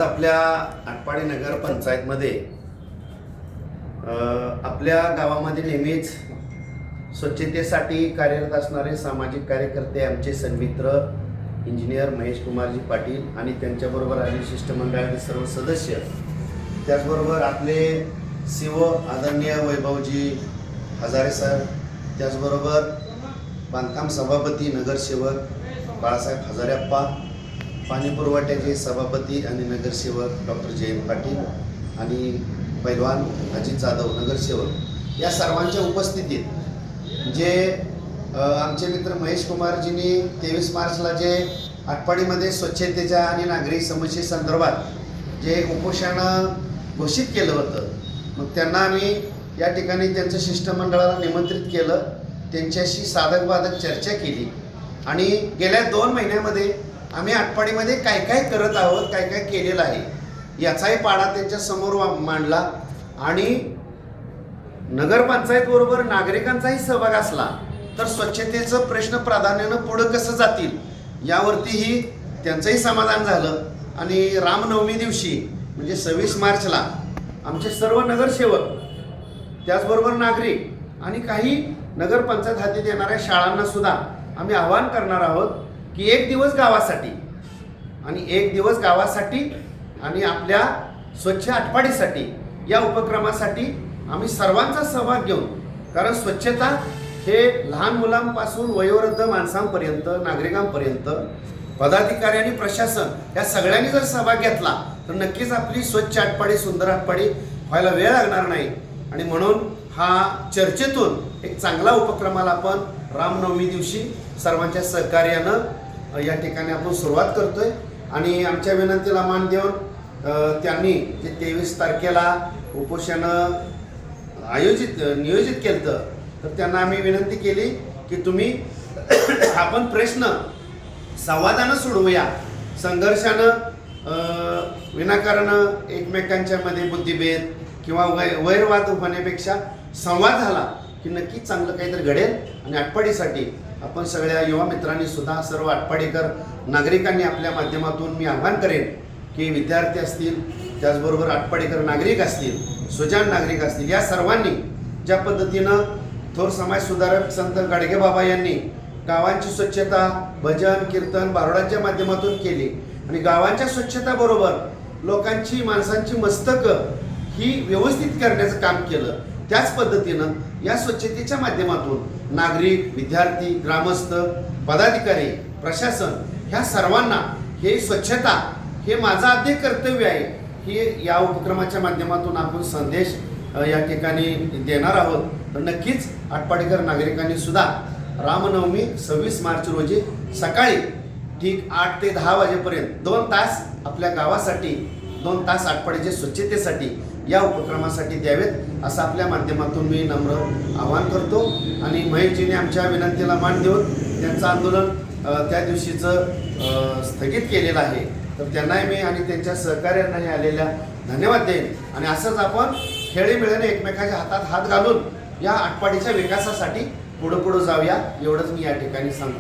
आपल्या आटपाडी नगर पंचायतमध्ये आपल्या गावामध्ये नेहमीच स्वच्छतेसाठी कार्यरत असणारे सामाजिक कार्यकर्ते आमचे सन्मित्र इंजिनियर महेश कुमारजी पाटील आणि त्यांच्याबरोबर आलेले शिष्टमंडळाचे सर्व सदस्य, त्याचबरोबर आपले सीओ आदरणीय वैभवजी हजारे सर, त्याचबरोबर बांधकाम सभापती नगरसेवक बाळासाहेब हजारेप्पा, पाणी पुरवठ्याचे सभापती आणि नगरसेवक डॉक्टर जयंत पाटील आणि पैलवान अजित जाधव नगरसेवक, या सर्वांच्या उपस्थितीत जे आमचे मित्र महेश कुमारजींनी 23 मार्चला जे आटपाडीमध्ये स्वच्छतेच्या आणि नागरी समस्येसंदर्भात जे उपोषण घोषित केलं होतं, मग त्यांना आम्ही या ठिकाणी त्यांचं शिष्टमंडळाला निमंत्रित केलं, त्यांच्याशी साधक बाधक चर्चा केली आणि गेल्या 2 महिन्यामध्ये आम्ही आटपाडीमध्ये काय काय करत आहोत, काय काय केलेलं आहे याचाही पाढा त्यांच्या समोर मांडला आणि नगरपंचायत बरोबर नागरिकांचाही सहभाग असला तर स्वच्छतेचं प्रश्न प्राधान्यानं पुढं कसं जातील यावरतीही त्यांचंही समाधान झालं. आणि रामनवमी दिवशी म्हणजे 26 मार्चला आमचे सर्व नगरसेवक, त्याचबरोबर नागरिक आणि काही नगरपंचायत हाती येणाऱ्या शाळांना सुद्धा आम्ही आवाहन करणार आहोत की एक दिवस गावासाठी आणि आपल्या स्वच्छ आटपाडीसाठी या उपक्रमासाठी आम्ही सर्वांचा सहभाग घेऊन, कारण स्वच्छता हे लहान मुलांपासून वयोवृद्ध माणसांपर्यंत, नागरिकांपर्यंत, पदाधिकारी आणि प्रशासन या सगळ्यांनी जर सहभाग घेतला तर नक्कीच आपली स्वच्छ आटपाडी, सुंदर आटपाडी व्हायला वेळ लागणार नाही. आणि म्हणून हा चर्चेतून एक चांगला उपक्रमाला आपण रामनवमी दिवशी सर्वांच्या सहकार्यानं या ठिकाणी आपण सुरुवात करतोय. आणि आमच्या विनंतीला मान देऊन त्यांनी जे 23 तारखेला उपोषण नियोजित केलं तर त्यांना आम्ही विनंती केली की तुम्ही आपण प्रश्न संवादानं सोडवूया, संघर्षानं विनाकारण एकमेकांच्या मध्ये बुद्धिभेद किंवा वैरवाद होण्यापेक्षा संवाद झाला की नक्कीच चांगलं काहीतरी घडेल. आणि आटपाडीसाठी आपण सगळ्या युवा मित्रांनी सुद्धा, सर्व आटपाडीकर नागरिकांनी आपल्या माध्यमातून मी आवाहन करेन की विद्यार्थी असतील, त्याचबरोबर आटपाडीकर नागरिक असतील, सुजाण नागरिक असतील, या सर्वांनी ज्या पद्धतीनं थोर समाज सुधारक संत गाडगेबाबा यांनी गावांची स्वच्छता भजन कीर्तन बारोडांच्या माध्यमातून केली आणि गावांच्या स्वच्छताबरोबर लोकांची, माणसांची मस्तकं ही व्यवस्थित करण्याचं काम केलं, त्याच पद्धतीनं या स्वच्छतेच्या माध्यमातून नागरिक, विद्यार्थी, ग्रामस्थ, पदाधिकारी, प्रशासन ह्या सर्वांना हे स्वच्छता हे माझं आद्य कर्तव्य आहे ही या उपक्रमाच्या माध्यमातून आपण संदेश या ठिकाणी देणार आहोत. तर नक्कीच आटपाडीकर नागरिकांनी सुद्धा रामनवमी 26 मार्च रोजी सकाळी ठीक 8 ते 10 वाजेपर्यंत 2 तास आपल्या गावासाठी, 2 तास आटपाडीच्या स्वच्छतेसाठी या उपक्रमासाठी द्यावेत असं आपल्या माध्यमातून मी नम्र आवाहन करतो. आणि महेशजीने आमच्या विनंतीला मान देऊन त्यांचं आंदोलन त्या दिवशीचं स्थगित केलेलं आहे, तर त्यांनाही मी आणि त्यांच्या सहकार्यांनाही आलेल्या धन्यवाद देईन. आणि असंच आपण खेळीमेळीने एकमेकाच्या हातात हात घालून या आटपाडीच्या विकासासाठी पुढं जाऊया, एवढंच मी या ठिकाणी सांगतो.